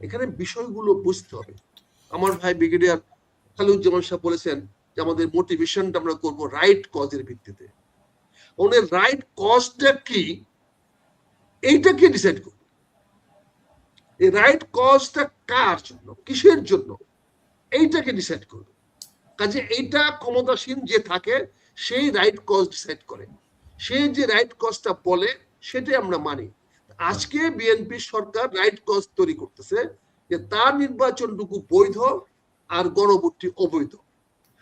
এখানে বিষয়গুলো বুঝতে হবে। আমার ভাই ব্রিগেডিয়ার খালিদুজ্জামান সাহেব বলেছেন যে আমাদের মোটিভেশনটা আমরা করব রাইট কজের ভিত্তিতে। ওনের রাইট কজটা কি এইটাকে ডিসাইড করব। এই রাইট কজটা কার জন্য, কিসের জন্য, এইটাকে ডিসাইড করব। কাজে এইটা ক্ষমতাসীন যে থাকে সেই রাইট কজ ডিসাইড করে, সে যে রাইট কজটা বলে সেটাই আমরা মানি। আজকে বিএনপি সরকার রাইট কজ তৈরি করতেছে যে তার নির্বাচনটুকু বৈধ আর গণভোটটি অবৈধ।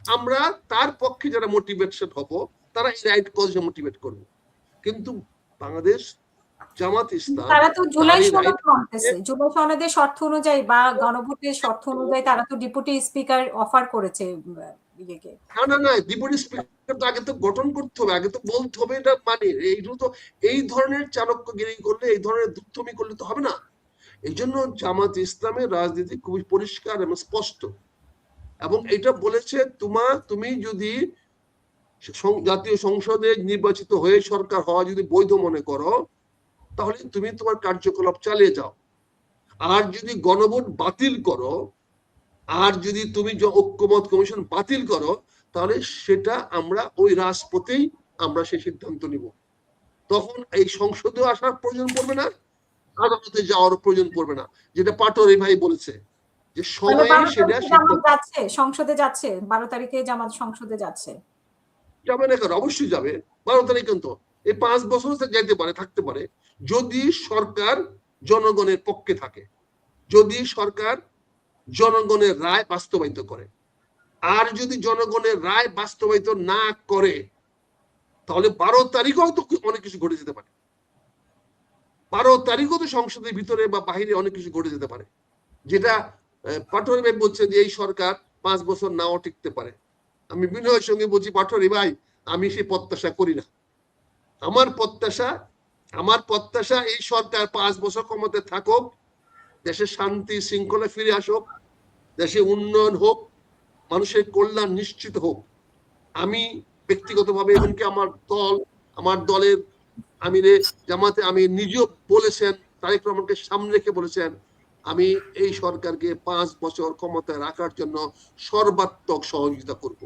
আমরা তার পক্ষে যারা মোটিভেশন হব তারা এই রাইট কজে মোটিভেট করব। কিন্তু বাংলাদেশ জামাত ইসলাম তারা তো জুলাই সনদ মানতেছে, জুলাই সনদের শর্ত অনুযায়ী বা গণভোটের শর্ত অনুযায়ী তারা তো ডেপুটি স্পিকার অফার করেছে ইয়েকে। না না, ডেপুটি স্পিকার তো আগে তো গঠন করতে হবে, আগে তো বলতে হবে এটা মানে এইগুলো তো এই ধরনের চাণক্যগিরি করলে, এই ধরনের দুর্থমি করলে তো হবে না। এই জন্য জামাত ইসলামের রাজনীতি খুবই পরিষ্কার এবং স্পষ্ট, এবং এটা বলেছে তুমি যদি জাতীয় সংসদে নির্বাচিত হয়ে সরকার হওয়া যদি বৈধ মনে করো তাহলে তুমি তোমার কার্যকলাপ চালিয়ে যাও, আর যদি গণভোট বাতিল করো, আর যদি তুমি ঐক্যমত কমিশন বাতিল করো তাহলে সেটা আমরা ওই রাজপথেই আমরা সেই সিদ্ধান্ত নিব। তখন এই সংসদে আসার প্রয়োজন পড়বে না, আদালতে যাওয়ার প্রয়োজন পড়বে না, যেটা পাটোয়ারি ভাই বলেছে যে সময়ে সেটা যাচ্ছে সংসদে যাচ্ছে 12 তারিখে জামাত সংসদে যাচ্ছে। যাবে না কেন? অবশ্যই যাবে 12 তারিখ। কিন্তু এই 5 বছর যেতে পারে, থাকতে পারে, যদি সরকার জনগণের পক্ষে থাকে, যদি সরকার জনগণের রায় বাস্তবায়িত করে। আর যদি জনগণের রায় বাস্তবায়িত না করে তাহলে 12 তারিখও তো অনেক কিছু ঘটে যেতে পারে। 12 তারিখও তো সংসদের ভিতরে বা বাহিরে অনেক কিছু ঘটে যেতে পারে, যেটা পাটোয়ারি ভাই বলছেন যে এই সরকার 5 বছর নাও টিকতে পারে। আমি বিনয়ের সঙ্গে বলছি, পাটোয়ারি ভাই আমি সেই প্রত্যাশা করি না। আমার প্রত্যাশা এই সরকার 5 বছর ক্ষমতায় থাকুক, দেশে শান্তি শৃঙ্খলা ফিরে আসুক, দেশে উন্নয়ন হোক, মানুষের কল্যাণ নিশ্চিত হোক। আমি ব্যক্তিগতভাবে এমনকি আমার দলের আমিরে জামাতে আমি নিজেও বলেছেন, তারেক রহমানকে সামনে রেখে বলেছেন আমি এই সরকারকে 5 বছর ক্ষমতায় রাখার জন্য সর্বাত্মক সহযোগিতা করব।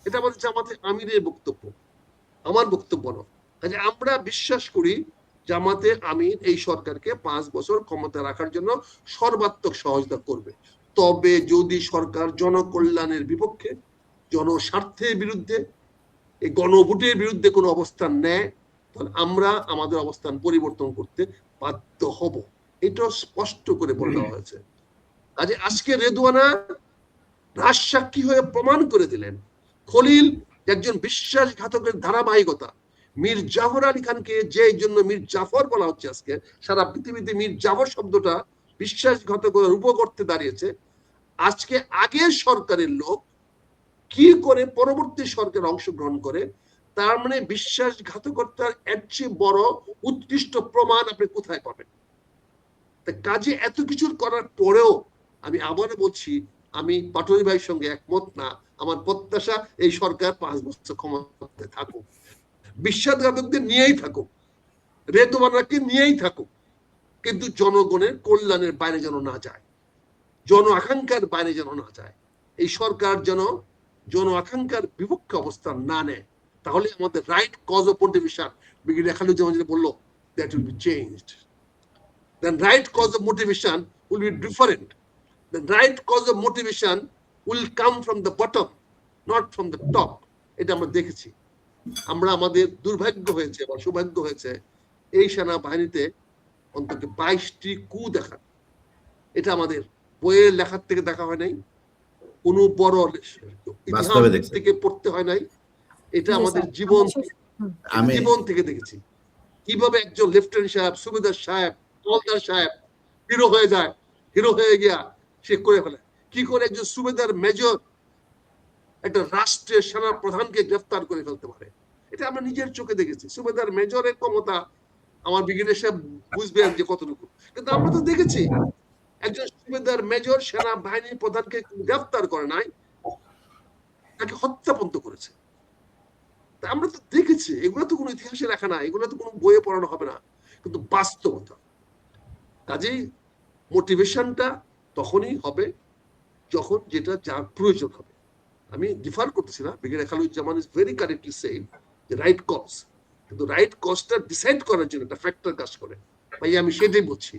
এটা আমাদের জামাতে আমিরের বক্তব্য, আমার বক্তব্য নয়। কাজে আমরা বিশ্বাস করি জামাতে আমির এই সরকারকে 5 বছর ক্ষমতায় রাখার জন্য সর্বাত্মক সহযোগিতা করবে। তবে যদি সরকার জনকল্যাণের বিপক্ষে, জনস্বার্থের বিরুদ্ধে, এই গণভোটের বিরুদ্ধে কোনো অবস্থান নেয় তাহলে আমরা আমাদের অবস্থান পরিবর্তন করতে বাধ্য হব। এটা স্পষ্ট করে বলে দেওয়া হয়েছে। কাজে আজকে রেদওয়ানা রাজসাক্ষী হয়ে প্রমাণ করে দিলেন খলিল একজন বিশ্বাসঘাতকের ধারাবাহিকতা। মীর জাফর আলী খানকে যে জন্য মীর জাফর বলা হচ্ছে, আজকে সারা পৃথিবীতে মীর জাফর শব্দটা বিশ্বাসঘাতকতার উপকর্তে দাঁড়িয়েছে। আজকে আগের সরকারের লোক কি করে পরবর্তী সরকার অংশগ্রহণ করে, তার মানে বিশ্বাসঘাতকতার এর চেয়ে বড় উৎকৃষ্ট প্রমাণ আপনি কোথায় পাবেন? কাজে এত কিছু করার পরেও আমি আবারও বলছি, আমি পাটোয়ারি ভাইয়ের সঙ্গে একমত না। আমার প্রত্যাশা এই সরকার 5 বছর ক্ষমতায় থাকুক, বিশ্বাসঘাতকদের নিয়েই থাকুক, রেদওয়ানাকে নিয়েই থাকুক, কিন্তু জনগণের কল্যাণের বাইরে যেন না যায়, জন আকাঙ্ক্ষার বাইরে যেন না যায়। এই সরকার যেন জন আকাঙ্ক্ষার বিপক্ষে অবস্থান না নেয়, তাহলে আমাদের right cause of motivation brigadier Khaliduzzaman যেটা বললো, that will be changed. Then right cause of motivation will be different. The right cause of motivation will come from the bottom, not from the top. এটা আমরা দেখেছি। আমরা আমাদের দুর্ভাগ্য হয়েছে বা সৌভাগ্য হয়েছে এই সেনাবাহিনীতে অন্তত 22টি কু দেখা। এটা আমাদের বইয়ের লেখার থেকে দেখা হয় নাই, কোনো বড় ইতিহাস থেকে পড়তে হয় নাই, এটা আমাদের জীবন থেকে দেখেছি। কিভাবে একজন লেফটেন্যান্ট সাহেব, সুবেদার সাহেব, হলদার সাহেব হিরো হয়ে যায়, হিরো হয়ে গিয়া সে করে ফেলে। কি করে একজন সুবেদার মেজর একটা রাষ্ট্রের সেনা প্রধানকে গ্রেফতার করে ফেলতে পারে, এটা আমরা নিজের চোখে দেখেছি। সুবেদার মেজরের ক্ষমতা আমার ব্রিগেডিয়ার সাহেব বুঝবেন যে কতটুকু, কিন্তু আমরা তো দেখেছি একজন সুবেদার মেজর সেনাবাহিনীর প্রধানকে গ্রেফতার করে নাই, তাকে হত্যা পর্যন্ত করেছে। আমরা তো দেখেছি, এগুলো তো কোনো ইতিহাসে লেখা না, এগুলো তো কোনো বইয়ে পড়ানো হবে না, কিন্তু বাস্তবতা। কাজেই মোটিভেশনটা তখনই হবে যখন যেটা যার প্রয়োজন হবে। আমি ডিফার করতেছি না, brigadier Khaliduzzaman is very correctly saying যে রাইট কজ, কিন্তু রাইট কজটা ডিসাইড করার জন্য একটা ফ্যাক্টর কাজ করে। ভাই আমি সেটাই বলছি,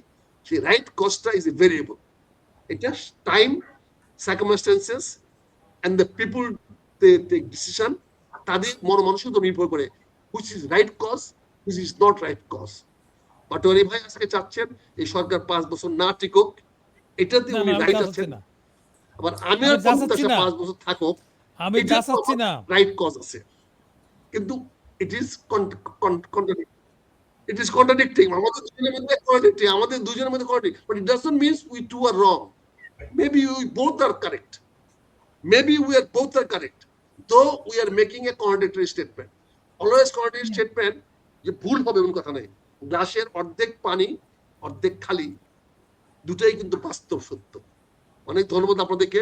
সেই রাইট কজটা ইজ এ ভেরিয়েবল। এটা time, circumstances and the people they take decision, তাদের মনোমানসিকতা নির্ভর করে which is right cause, which is not right cause. Patwari ভাই আজকে চাচ্ছেন এই সরকার 5 বছর না টিকুক, এটাতে না উনি না আমি রাইট তা আছেন। চাচ্ছি না, আবার আমি আমি আর যা বলবো চাচ্ছি না, 5 বছর থাকুক, আমি যা চাচ্ছি না। রাইট কজ আছে, কিন্তু it is it is contradicting. আমাদের দুজনের মধ্যে কন্ট্রাডিক্টিং, আমাদের দুজনের মধ্যে contradict, but it doesn't means we two are wrong. Maybe we both are correct, maybe we are both are correct, though we are making a contradictory statement. Always contradictory statement যে ভুল হবে এমন কথা নেই। গ্লাসের অর্ধেক পানি অর্ধেক খালি, দুটাই কিন্তু বাস্তব সত্য। অনেক ধন্যবাদ আপনাদেরকে।